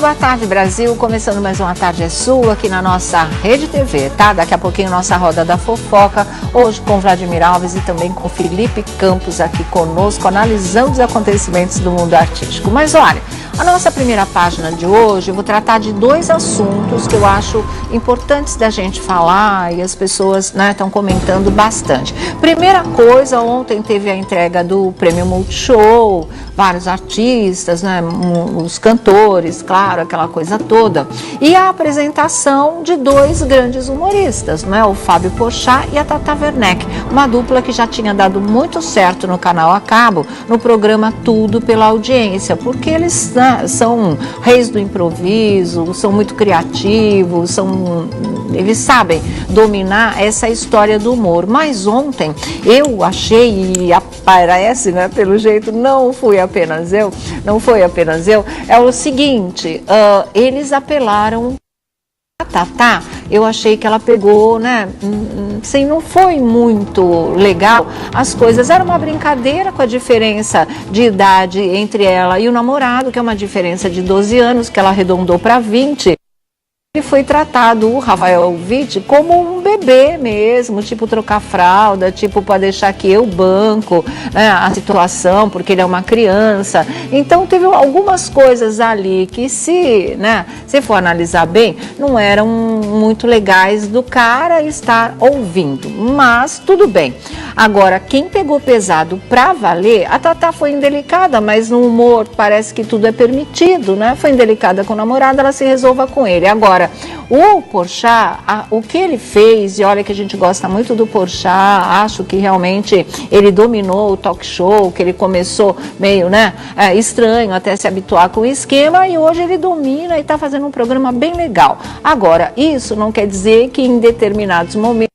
boa tarde, Brasil. Começando mais uma Tarde é Sua aqui na nossa Rede TV, tá? Daqui a pouquinho nossa Roda da Fofoca, hoje com Vladimir Alves e também com Felipe Campos aqui conosco, analisando os acontecimentos do mundo artístico. Mas olha, a nossa primeira página de hoje, eu vou tratar de dois assuntos que eu acho importantes da gente falar e as pessoas, né, estão comentando bastante. Primeira coisa, ontem teve a entrega do Prêmio Multishow, vários artistas, né, os cantores, claro, aquela coisa toda. E a apresentação de dois grandes humoristas, né, o Fábio Porchat e a Tata Werneck, uma dupla que já tinha dado muito certo no canal a cabo, no programa Tudo pela Audiência, porque eles, né, são reis do improviso, são muito criativos, eles sabem dominar essa história do humor. Mas ontem eu achei, e parece, né, pelo jeito, não foi apenas eu, é o seguinte, eles apelaram a Tatá. Eu achei que ela pegou, né, assim, não foi muito legal as coisas, era uma brincadeira com a diferença de idade entre ela e o namorado, que é uma diferença de 12 anos, que ela arredondou para 20. Ele foi tratado, o Rafael Witt, como um bebê mesmo, tipo trocar fralda, tipo para deixar que eu banco, né, a situação, porque ele é uma criança. Então teve algumas coisas ali que se for analisar bem, não eram muito legais do cara estar ouvindo, mas tudo bem. Agora, quem pegou pesado pra valer, a Tatá foi indelicada, mas no humor parece que tudo é permitido, né? Foi indelicada com o namorado, ela se resolva com ele. Agora, o Porchat, o que ele fez, e olha que a gente gosta muito do Porchat, acho que realmente ele dominou o talk show, que ele começou meio, né, estranho até se habituar com o esquema, e hoje ele domina e está fazendo um programa bem legal. Agora, isso não quer dizer que em determinados momentos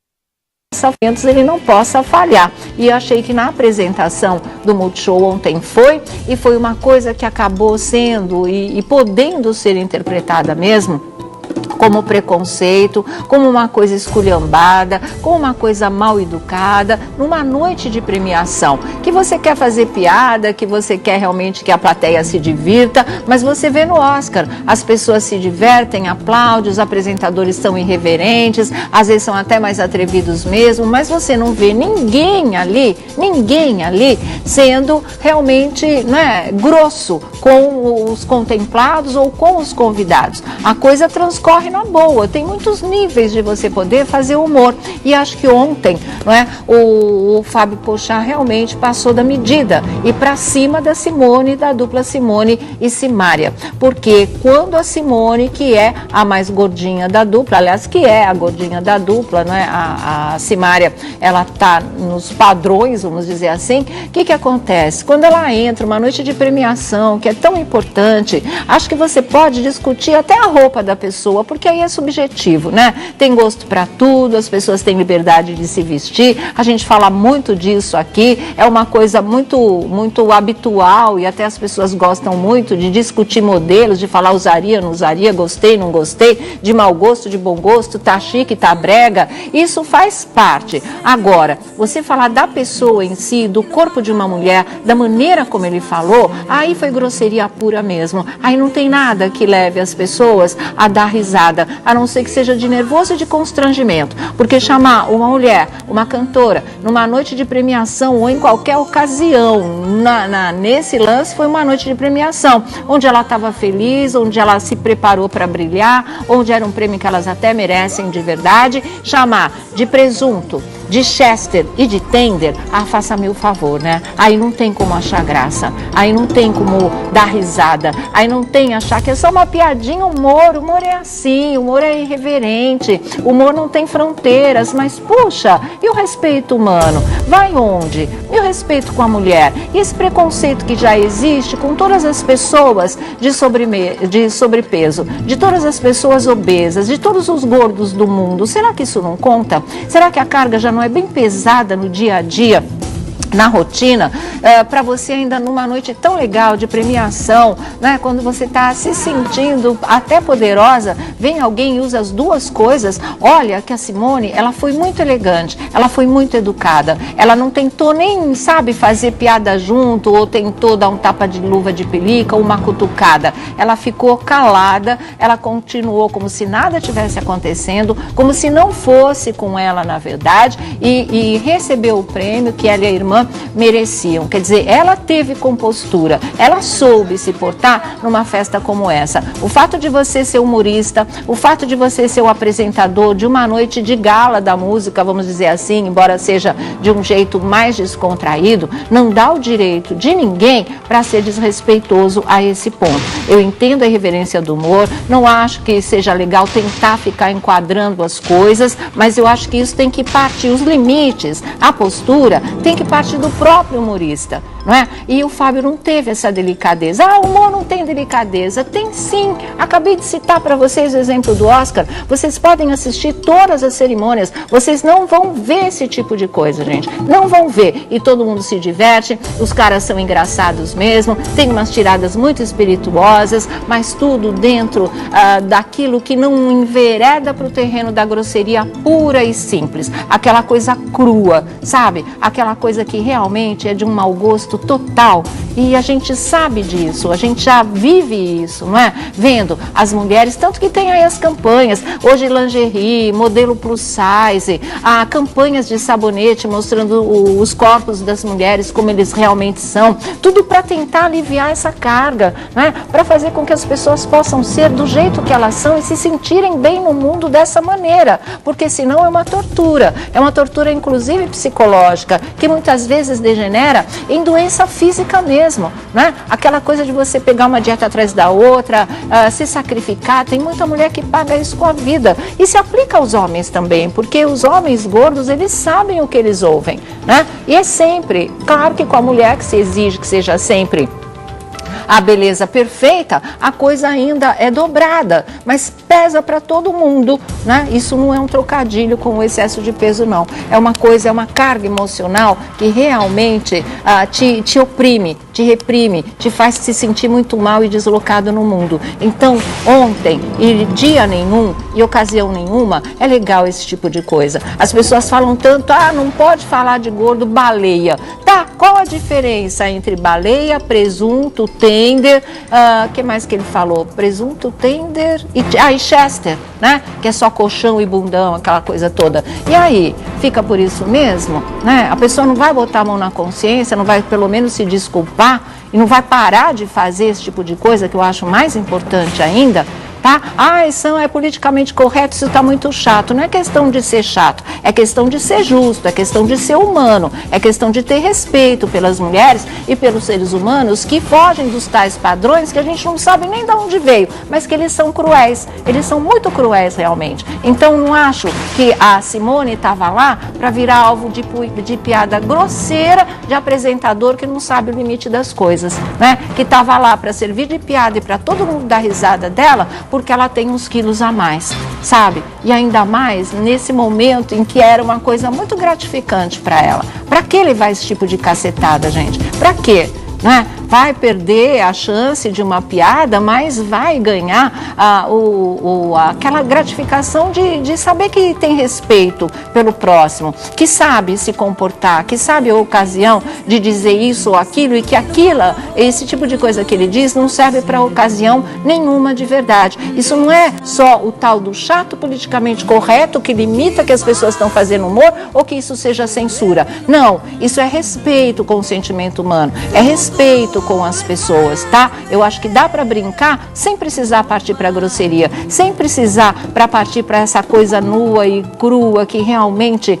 ele não possa falhar. E eu achei que na apresentação do Multishow ontem foi uma coisa que acabou sendo e podendo ser interpretada mesmo como preconceito, como uma coisa esculhambada, como uma coisa mal educada, numa noite de premiação, que você quer fazer piada, que você quer realmente que a plateia se divirta, mas você vê no Oscar, as pessoas se divertem, aplaudem, os apresentadores são irreverentes, às vezes são até mais atrevidos mesmo, mas você não vê ninguém ali sendo realmente, né, grosso com os contemplados ou com os convidados. A coisa transcorre na boa, tem muitos níveis de você poder fazer humor, e acho que ontem, não é, o Fábio Porchat realmente passou da medida e para cima da Simone, da dupla Simone e Simária, porque quando a Simone, que é a mais gordinha da dupla, aliás, que é a gordinha da dupla, não é, a Simária, ela tá nos padrões, vamos dizer assim, o que acontece? Quando ela entra, uma noite de premiação, que é tão importante, acho que você pode discutir até a roupa da pessoa, porque aí é subjetivo, né? Tem gosto para tudo, as pessoas têm liberdade de se vestir, a gente fala muito disso aqui, é uma coisa muito habitual e até as pessoas gostam muito de discutir modelos, de falar usaria, não usaria, gostei, não gostei, de mau gosto, de bom gosto, tá chique, tá brega, isso faz parte. Agora, você falar da pessoa em si, do corpo de uma mulher, da maneira como ele falou, aí foi grosseria pura mesmo, aí não tem nada que leve as pessoas a dar risada, a não ser que seja de nervoso e de constrangimento, porque chamar uma mulher, uma cantora, numa noite de premiação ou em qualquer ocasião, nesse lance foi uma noite de premiação, onde ela estava feliz, onde ela se preparou para brilhar, onde era um prêmio que elas até merecem de verdade, chamar de presunto, de Chester e de Tender, faça-me o favor, né? Aí não tem como achar graça, aí não tem como dar risada, aí não tem achar que é só uma piadinha, humor é assim, humor é irreverente, humor não tem fronteiras, mas puxa, e o respeito humano? Vai onde? E o respeito com a mulher? E esse preconceito que já existe com todas as pessoas de sobrepeso, de todas as pessoas obesas, de todos os gordos do mundo, será que isso não conta? Será que a carga já não é bem pesada no dia a dia na rotina, para você ainda numa noite tão legal de premiação, né? Quando você está se sentindo até poderosa, vem alguém e usa as duas coisas. Olha que a Simone, ela foi muito elegante, ela foi muito educada, ela não tentou nem, sabe, fazer piada junto ou tentou dar um tapa de luva de pelica ou uma cutucada. Ela ficou calada, ela continuou como se nada tivesse acontecendo, como se não fosse com ela na verdade, e recebeu o prêmio que ela e a irmã mereciam. Quer dizer, ela teve compostura, ela soube se portar numa festa como essa. O fato de você ser humorista, o fato de você ser o apresentador de uma noite de gala da música, vamos dizer assim, embora seja de um jeito mais descontraído, não dá o direito de ninguém para ser desrespeitoso a esse ponto. Eu entendo a irreverência do humor, não acho que seja legal tentar ficar enquadrando as coisas, mas eu acho que isso tem que partir, os limites, a postura tem que partir do próprio humorista, não é? E o Fábio não teve essa delicadeza. Ah, o humor não tem delicadeza. Tem sim. Acabei de citar para vocês o exemplo do Oscar. Vocês podem assistir todas as cerimônias. Vocês não vão ver esse tipo de coisa, gente. Não vão ver. E todo mundo se diverte. Os caras são engraçados mesmo. Tem umas tiradas muito espirituosas, mas tudo dentro daquilo que não envereda para o terreno da grosseria pura e simples. Aquela coisa crua, sabe? Aquela coisa que realmente é de um mau gosto total, e a gente sabe disso, a gente já vive isso, não é? Vendo as mulheres, tanto que tem aí as campanhas, hoje lingerie, modelo plus size, campanhas de sabonete mostrando os corpos das mulheres como eles realmente são, tudo para tentar aliviar essa carga, não é? Para fazer com que as pessoas possam ser do jeito que elas são e se sentirem bem no mundo dessa maneira, porque senão é uma tortura inclusive psicológica, que muitas vezes degenera em doença física mesmo, né? Aquela coisa de você pegar uma dieta atrás da outra, se sacrificar, tem muita mulher que paga isso com a vida. E se aplica aos homens também, porque os homens gordos, eles sabem o que eles ouvem, né? E é sempre, claro que com a mulher que se exige que seja sempre a beleza perfeita, a coisa ainda é dobrada, mas pesa para todo mundo, né? Isso não é um trocadilho com o excesso de peso, não. É uma coisa, é uma carga emocional que realmente te oprime, te reprime, te faz se sentir muito mal e deslocado no mundo. Então, ontem, e dia nenhum, e ocasião nenhuma, é legal esse tipo de coisa. As pessoas falam tanto, não pode falar de gordo, baleia. Tá, qual a diferença entre baleia, presunto, tender, que mais que ele falou? Presunto, tender e Chester, né? Que é só colchão e bundão, aquela coisa toda. E aí, fica por isso mesmo, né? A pessoa não vai botar a mão na consciência, não vai pelo menos se desculpar e não vai parar de fazer esse tipo de coisa, que eu acho mais importante ainda, tá? Isso é politicamente correto, isso está muito chato. Não é questão de ser chato, é questão de ser justo, é questão de ser humano, é questão de ter respeito pelas mulheres e pelos seres humanos que fogem dos tais padrões que a gente não sabe nem de onde veio, mas que eles são cruéis, eles são muito cruéis realmente. Então não acho que a Simone estava lá para virar alvo de piada grosseira de apresentador que não sabe o limite das coisas, né? Que estava lá para servir de piada e para todo mundo dar risada dela, porque ela tem uns quilos a mais, sabe? E ainda mais nesse momento em que era uma coisa muito gratificante para ela. Para que levar esse tipo de cacetada, gente? Para quê? Né? Vai perder a chance de uma piada, mas vai ganhar aquela gratificação de saber que tem respeito pelo próximo, que sabe se comportar, que sabe a ocasião de dizer isso ou aquilo, e que esse tipo de coisa que ele diz não serve para ocasião nenhuma de verdade. Isso não é só o tal do chato politicamente correto que limita que as pessoas estão fazendo humor ou que isso seja censura. Não, isso é respeito com o sentimento humano, é respeito com as pessoas, tá? Eu acho que dá para brincar sem precisar partir para grosseria, sem precisar para partir para essa coisa nua e crua que realmente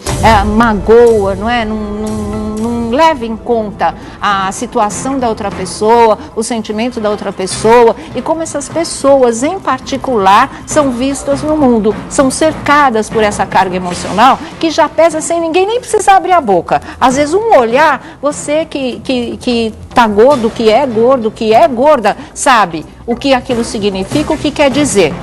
magoa, não é? Não leva em conta a situação da outra pessoa, o sentimento da outra pessoa e como essas pessoas em particular são vistas no mundo, são cercadas por essa carga emocional que já pesa sem ninguém nem precisar abrir a boca. Às vezes um olhar, você que tá gordo, que é gorda, sabe o que aquilo significa, o que quer dizer.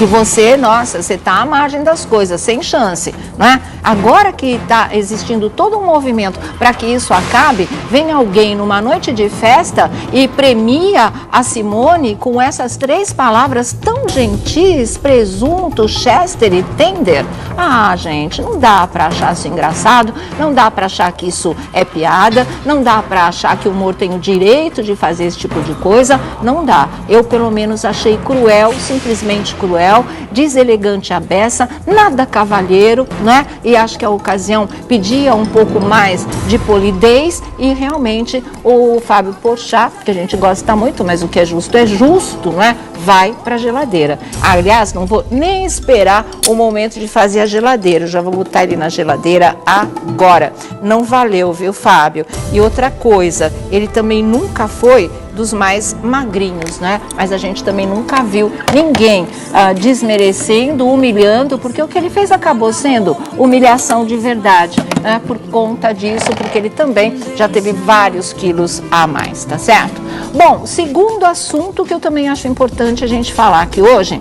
que você, nossa, você está à margem das coisas, sem chance, não é? Agora que está existindo todo um movimento para que isso acabe, vem alguém numa noite de festa e premia a Simone com essas 3 palavras tão gentis: presunto, chester e tender. Ah, gente, não dá para achar isso engraçado, não dá para achar que isso é piada, não dá para achar que o humor tem o direito de fazer esse tipo de coisa, não dá. Eu, pelo menos, achei cruel, simplesmente cruel, deselegante a beça, nada cavalheiro, né? E acho que a ocasião pedia um pouco mais de polidez e realmente o Fábio Porchat, que a gente gosta muito, mas o que é justo, né? Vai para a geladeira. Aliás, não vou nem esperar o momento de fazer a geladeira, eu já vou botar ele na geladeira agora. Não valeu, viu, Fábio? E outra coisa, ele também nunca foi dos mais magrinhos, né? Mas a gente também nunca viu ninguém desmerecendo, humilhando, porque o que ele fez acabou sendo humilhação de verdade, né? Por conta disso, porque ele também já teve vários quilos a mais, tá certo? Bom, segundo assunto que eu também acho importante a gente falar aqui hoje,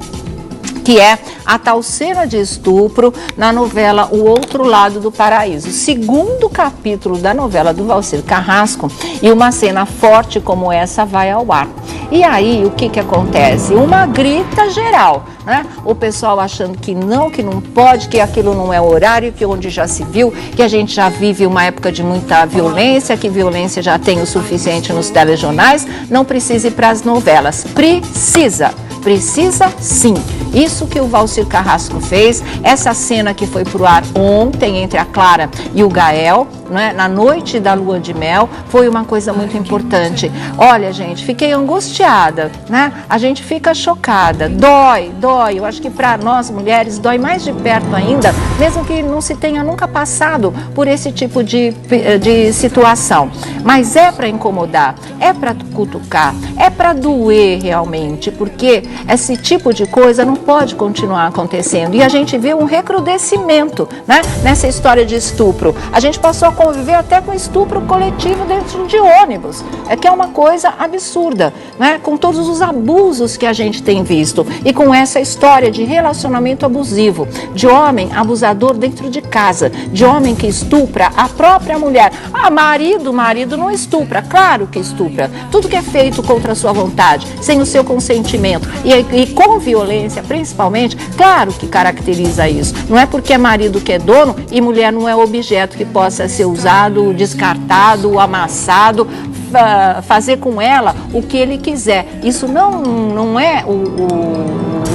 que é a tal cena de estupro na novela O Outro Lado do Paraíso. Segundo capítulo da novela do Valcir Carrasco, e uma cena forte como essa vai ao ar. E aí, o que acontece? Uma grita geral, né? O pessoal achando que não pode, que aquilo não é horário, que onde já se viu, que a gente já vive uma época de muita violência, que violência já tem o suficiente nos telejornais, não precisa ir para as novelas. Precisa sim. Isso que o Valcir Carrasco fez, essa cena que foi pro ar ontem entre a Clara e o Gael, né, na noite da lua de mel, foi uma coisa muito importante. Olha, gente, fiquei angustiada, né? A gente fica chocada, dói. Eu acho que para nós mulheres dói mais de perto ainda, mesmo que não se tenha nunca passado por esse tipo de situação. Mas é para incomodar, é para cutucar, é para doer realmente, porque esse tipo de coisa não pode continuar acontecendo. E a gente vê um recrudescimento, né, nessa história de estupro. A gente passou a conviver até com estupro coletivo dentro de ônibus, que é uma coisa absurda, né, com todos os abusos que a gente tem visto e com essa história de relacionamento abusivo, de homem abusador dentro de casa, de homem que estupra a própria mulher. Marido não estupra, claro que estupra. Tudo que é feito contra a sua vontade, sem o seu consentimento e com violência, principalmente, claro que caracteriza isso. Não é porque é marido que é dono e mulher não é objeto que possa ser usado, descartado, amassado, fazer com ela o que ele quiser. Isso não é o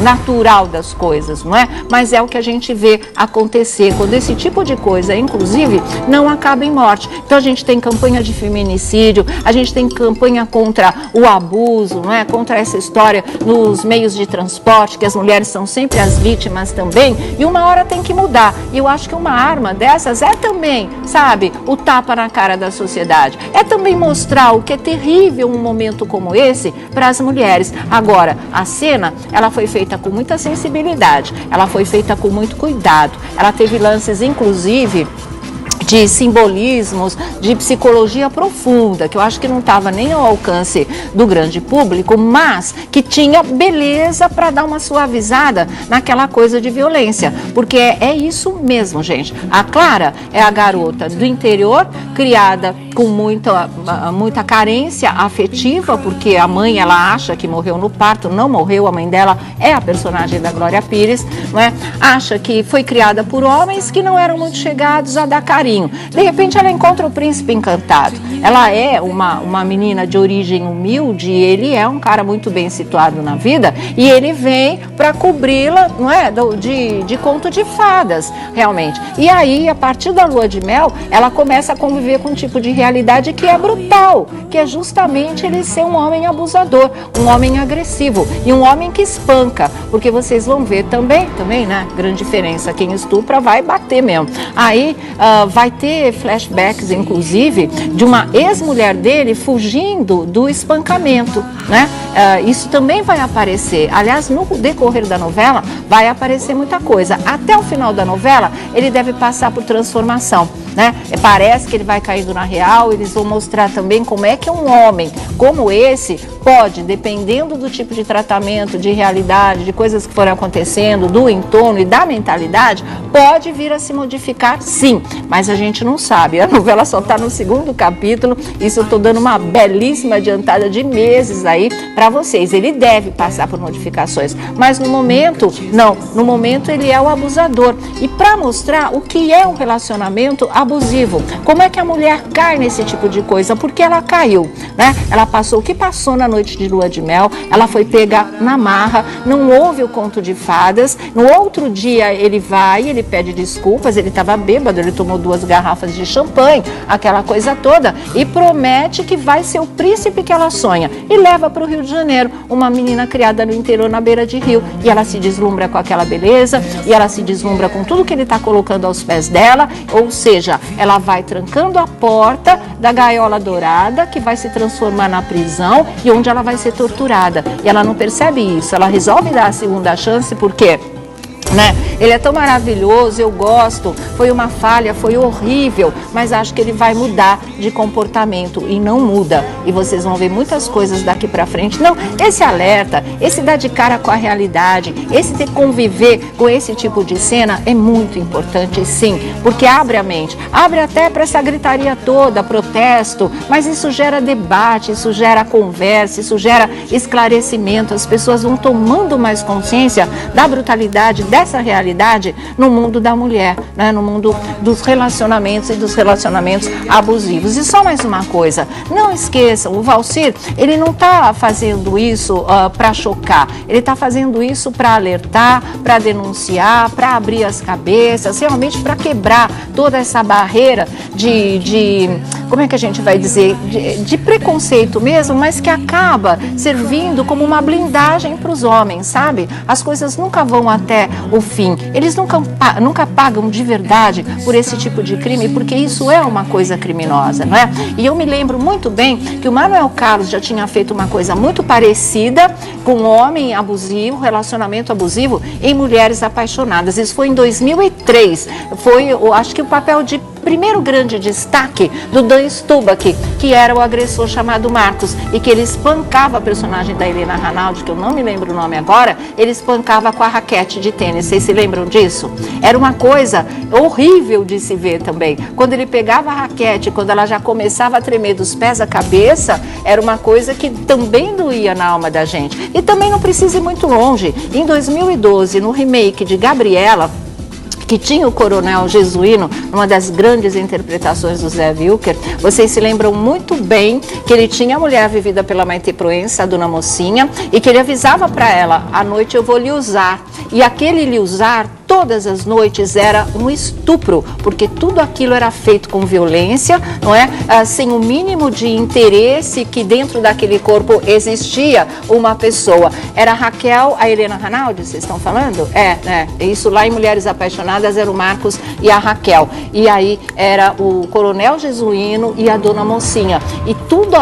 natural das coisas, não é? Mas é o que a gente vê acontecer quando esse tipo de coisa, inclusive, não acaba em morte. Então a gente tem campanha de feminicídio, a gente tem campanha contra o abuso, não é? Contra essa história nos meios de transporte, que as mulheres são sempre as vítimas também, e uma hora tem que mudar. E eu acho que uma arma dessas é também, sabe, o tapa na cara da sociedade. É também mostrar o que é terrível um momento como esse para as mulheres. Agora, a cena, ela foi feita com muita sensibilidade, ela foi feita com muito cuidado, ela teve lances, inclusive, de simbolismos, de psicologia profunda, que eu acho que não estava nem ao alcance do grande público, mas que tinha beleza para dar uma suavizada naquela coisa de violência, porque é isso mesmo, gente. A Clara é a garota do interior, criada com muita carência afetiva, porque a mãe, ela acha que morreu no parto, não morreu, a mãe dela é a personagem da Glória Pires, não é? Acha que foi criada por homens que não eram muito chegados a dar carinho. De repente ela encontra o príncipe encantado. Ela é uma menina de origem humilde, e ele é um cara muito bem situado na vida, e ele vem para cobri-la, não é, de conto de fadas, realmente. E aí, a partir da lua de mel, ela começa a conviver com um tipo de realidade que é brutal, que é justamente ele ser um homem abusador, um homem agressivo e um homem que espanca, porque vocês vão ver também, né, grande diferença, quem estupra vai bater mesmo. Aí vai ter flashbacks, inclusive, de uma ex-mulher dele fugindo do espancamento, né? Isso também vai aparecer. Aliás, no decorrer da novela, vai aparecer muita coisa. Até o final da novela, ele deve passar por transformação. né? Parece que ele vai caindo na real. Eles vão mostrar também como é que um homem como esse pode, dependendo do tipo de tratamento, de realidade, de coisas que forem acontecendo, do entorno e da mentalidade, pode vir a se modificar, sim, mas a gente não sabe. A novela só está no 2º capítulo, isso eu estou dando uma belíssima adiantada de meses aí para vocês. Ele deve passar por modificações, mas no momento, não, no momento ele é o abusador. E para mostrar o que é um relacionamento abusivo, como é que a mulher cai nesse tipo de coisa, porque ela caiu, né? Ela passou o que passou na noite de lua de mel, ela foi pega na marra, não houve o conto de fadas. No outro dia ele vai, ele pede desculpas, ele estava bêbado, ele tomou 2 garrafas de champanhe, aquela coisa toda, e promete que vai ser o príncipe que ela sonha, e leva para o Rio de Janeiro, uma menina criada no interior, na beira de rio, e ela se deslumbra com aquela beleza, e ela se deslumbra com tudo que ele está colocando aos pés dela, ou seja, ela vai trancando a porta da gaiola dourada, que vai se transformar na prisão, e onde ela vai ser torturada, e ela não percebe isso. Ela resolve dar a segunda chance, porque ele é tão maravilhoso, eu gosto, foi uma falha, foi horrível, mas acho que ele vai mudar de comportamento, e não muda. E vocês vão ver muitas coisas daqui pra frente. Não, esse alerta, esse dar de cara com a realidade, esse ter que conviver com esse tipo de cena é muito importante, sim, porque abre a mente, abre até para essa gritaria toda, protesto, mas isso gera debate, isso gera conversa, isso gera esclarecimento. As pessoas vão tomando mais consciência da brutalidade dessa realidade no mundo da mulher, né? No mundo dos relacionamentos e dos relacionamentos abusivos. E só mais uma coisa, não esqueçam, o Valcir, ele não está fazendo isso para chocar, ele está fazendo isso para alertar, para denunciar, para abrir as cabeças, realmente para quebrar toda essa barreira de como é que a gente vai dizer, de preconceito mesmo, mas que acaba servindo como uma blindagem para os homens, sabe? As coisas nunca vão até o fim, eles nunca pagam de verdade por esse tipo de crime, porque isso é uma coisa criminosa, não é? E eu me lembro muito bem que o Manuel Carlos já tinha feito uma coisa muito parecida com homem abusivo, relacionamento abusivo em Mulheres Apaixonadas. Isso foi em 2003, foi, eu acho que o papel de primeiro grande destaque do Dan Stubach, que era o agressor chamado Marcos, e que ele espancava a personagem da Helena Ranaldi, que eu não me lembro o nome agora, ele espancava com a raquete de tênis. Vocês se lembram disso? Era uma coisa horrível de se ver também. Quando ele pegava a raquete, quando ela já começava a tremer dos pés à cabeça, era uma coisa que também doía na alma da gente. E também não precisa ir muito longe. Em 2012, no remake de Gabriela, que tinha o Coronel Jesuíno, uma das grandes interpretações do Zé Wilker, vocês se lembram muito bem que ele tinha a mulher vivida pela Maite Proença, a dona Mocinha, e que ele avisava para ela: à noite eu vou lhe usar. E aquele lhe usar, todas as noites, era um estupro, porque tudo aquilo era feito com violência, não é? Sem o mínimo de interesse que dentro daquele corpo existia uma pessoa. Era a Raquel, a Helena Ranaldi, vocês estão falando? Isso lá em Mulheres Apaixonadas era o Marcos e a Raquel. E aí era o Coronel Jesuíno e a dona Mocinha. E tudo,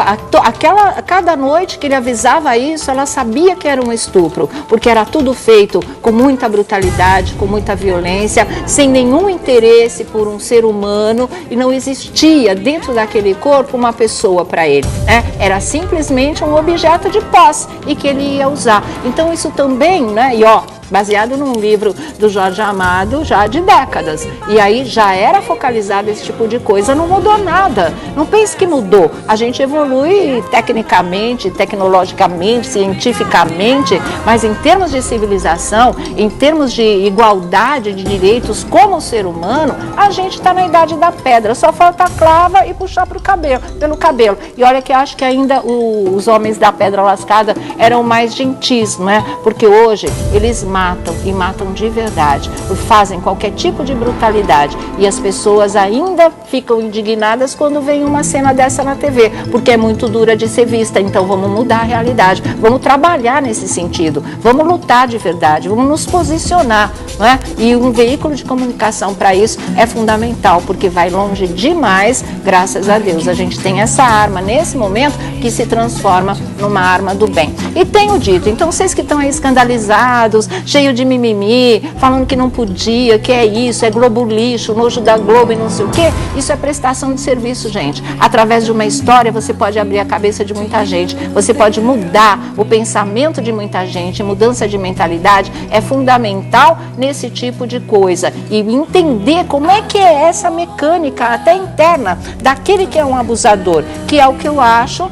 cada noite que ele avisava isso, ela sabia que era um estupro, porque era tudo feito com muita brutalidade, com muita violência, sem nenhum interesse por um ser humano, e não existia dentro daquele corpo uma pessoa para ele, né? Era simplesmente um objeto de posse e que ele ia usar. Então isso também, né? E baseado num livro do Jorge Amado, já de décadas. E aí já era focalizado esse tipo de coisa, não mudou nada. Não pense que mudou. A gente evolui tecnicamente, tecnologicamente, cientificamente, mas em termos de civilização, em termos de igualdade de direitos como ser humano, a gente está na idade da pedra. Só falta a clava e puxar pelo cabelo. E olha que eu acho que ainda os homens da pedra lascada eram mais gentis, não é? Porque hoje eles matam, e matam de verdade, fazem qualquer tipo de brutalidade, e as pessoas ainda ficam indignadas quando vem uma cena dessa na TV, porque é muito dura de ser vista. Então vamos mudar a realidade, vamos trabalhar nesse sentido, vamos lutar de verdade, vamos nos posicionar, não é? E um veículo de comunicação para isso é fundamental, porque vai longe demais. Graças a Deus a gente tem essa arma nesse momento que se transforma numa arma do bem. E tenho dito, então vocês que estão aí escandalizados, cheio de mimimi, falando que não podia, que é isso, é Globo lixo, nojo da Globo e não sei o quê. Isso é prestação de serviço, gente. Através de uma história, você pode abrir a cabeça de muita gente, você pode mudar o pensamento de muita gente. Mudança de mentalidade é fundamental nesse tipo de coisa. E entender como é que é essa mecânica até interna daquele que é um abusador, que é o que eu acho,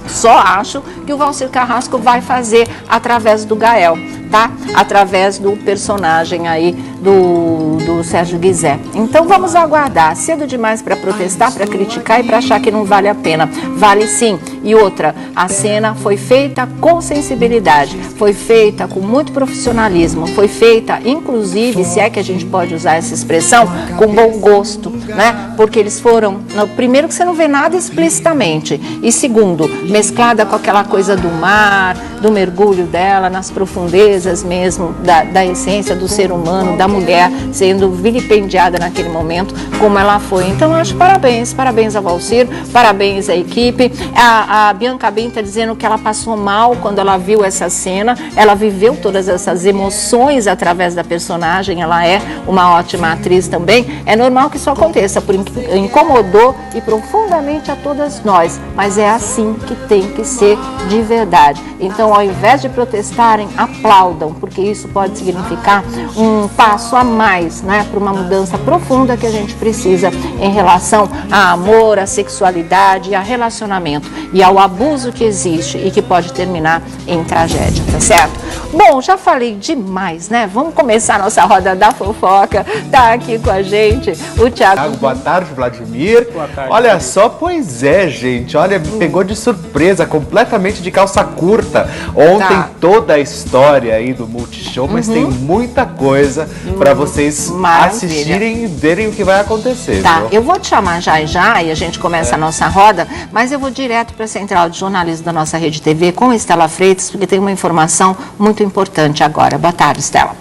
só acho que o Valcir Carrasco vai fazer através do Gael, tá? Através do personagem aí do Sérgio Guizé. Então vamos aguardar. Cedo demais para protestar, para criticar e para achar que não vale a pena. Vale sim. E outra, a cena foi feita com sensibilidade, foi feita com muito profissionalismo, foi feita, inclusive, se é que a gente pode usar essa expressão, com bom gosto, né? Porque eles foram, primeiro que você não vê nada explicitamente, e segundo, mesclada com aquela coisa do mar, do mergulho dela nas profundezas mesmo, da essência do ser humano, da mulher sendo vilipendiada naquele momento, como ela foi. Então, eu acho parabéns ao Valcir, parabéns à equipe. A Bianca Ben está dizendo que ela passou mal quando ela viu essa cena, ela viveu todas essas emoções através da personagem, ela é uma ótima atriz também. É normal que isso aconteça, porque incomodou e profundamente a todas nós, mas é assim que tem que ser de verdade. Então, ao invés de protestarem, aplaudam, porque isso pode significar um passo a mais, né, para uma mudança profunda que a gente precisa em relação a amor, a sexualidade, a relacionamento e ao abuso que existe e que pode terminar em tragédia, tá certo? Bom, já falei demais, né? Vamos começar a nossa roda da fofoca. Tá aqui com a gente o Thiago. Boa tarde, Vladimir. Boa tarde. Olha só, pois é, gente. Olha, me pegou de surpresa, completamente de calça curta. Ontem toda a história aí do Multishow, mas tem muita coisa para vocês assistirem e verem o que vai acontecer. Tá, viu? eu vou te chamar já e a gente começa a nossa roda, mas eu vou direto para a Central de Jornalismo da nossa Rede TV com Estela Freitas, porque tem uma informação muito importante agora. Boa tarde, Estela.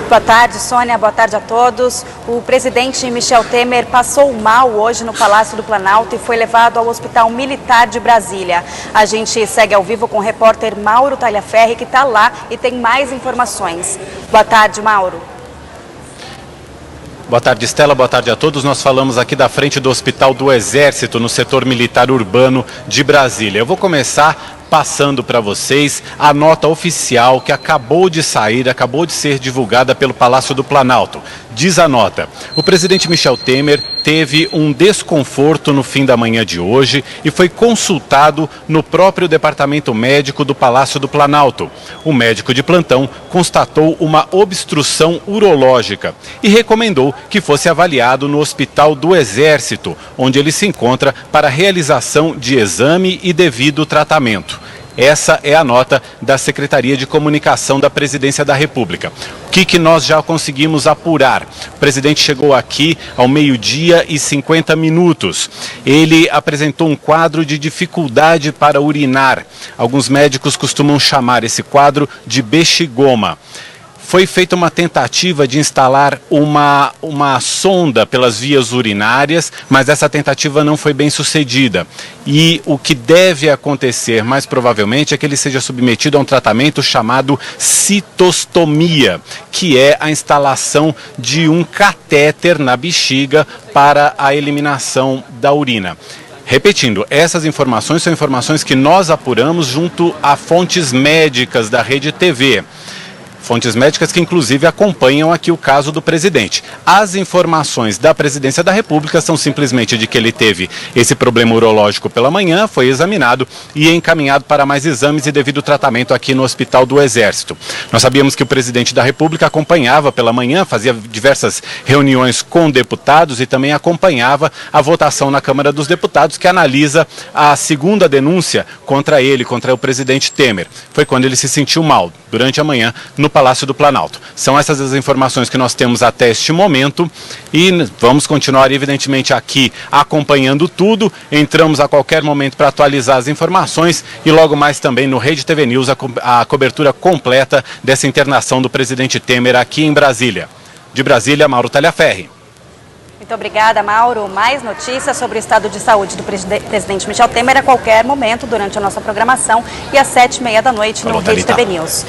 Boa tarde, Sônia. Boa tarde a todos. O presidente Michel Temer passou mal hoje no Palácio do Planalto e foi levado ao Hospital Militar de Brasília. A gente segue ao vivo com o repórter Mauro Talhaferri, que está lá e tem mais informações. Boa tarde, Mauro. Boa tarde, Estela. Boa tarde a todos. Nós falamos aqui da frente do Hospital do Exército, no setor militar urbano de Brasília. Eu vou começar passando para vocês a nota oficial que acabou de sair, acabou de ser divulgada pelo Palácio do Planalto. Diz a nota: o presidente Michel Temer teve um desconforto no fim da manhã de hoje e foi consultado no próprio departamento médico do Palácio do Planalto. O médico de plantão constatou uma obstrução urológica e recomendou que fosse avaliado no Hospital do Exército, onde ele se encontra para realização de exame e devido tratamento. Essa é a nota da Secretaria de Comunicação da Presidência da República. O que nós já conseguimos apurar? O presidente chegou aqui ao 12h50. Ele apresentou um quadro de dificuldade para urinar. Alguns médicos costumam chamar esse quadro de bexigoma. Foi feita uma tentativa de instalar uma sonda pelas vias urinárias, mas essa tentativa não foi bem sucedida. E o que deve acontecer, mais provavelmente, é que ele seja submetido a um tratamento chamado citostomia, que é a instalação de um catéter na bexiga para a eliminação da urina. Repetindo, essas informações são informações que nós apuramos junto a fontes médicas da Rede TV. Fontes médicas que, inclusive, acompanham aqui o caso do presidente. As informações da Presidência da República são simplesmente de que ele teve esse problema urológico pela manhã, foi examinado e encaminhado para mais exames e devido tratamento aqui no Hospital do Exército. Nós sabíamos que o presidente da República acompanhava pela manhã, fazia diversas reuniões com deputados e também acompanhava a votação na Câmara dos Deputados, que analisa a segunda denúncia contra ele, contra o presidente Temer. Foi quando ele se sentiu mal, durante a manhã, no Palácio do Planalto. São essas as informações que nós temos até este momento e vamos continuar, evidentemente, aqui acompanhando tudo. Entramos a qualquer momento para atualizar as informações e logo mais também no Rede TV News a cobertura completa dessa internação do presidente Temer aqui em Brasília. De Brasília, Mauro Talhaferri. Muito obrigada, Mauro. Mais notícias sobre o estado de saúde do presidente Michel Temer a qualquer momento durante a nossa programação e às 7h30 da noite no Rede TV News.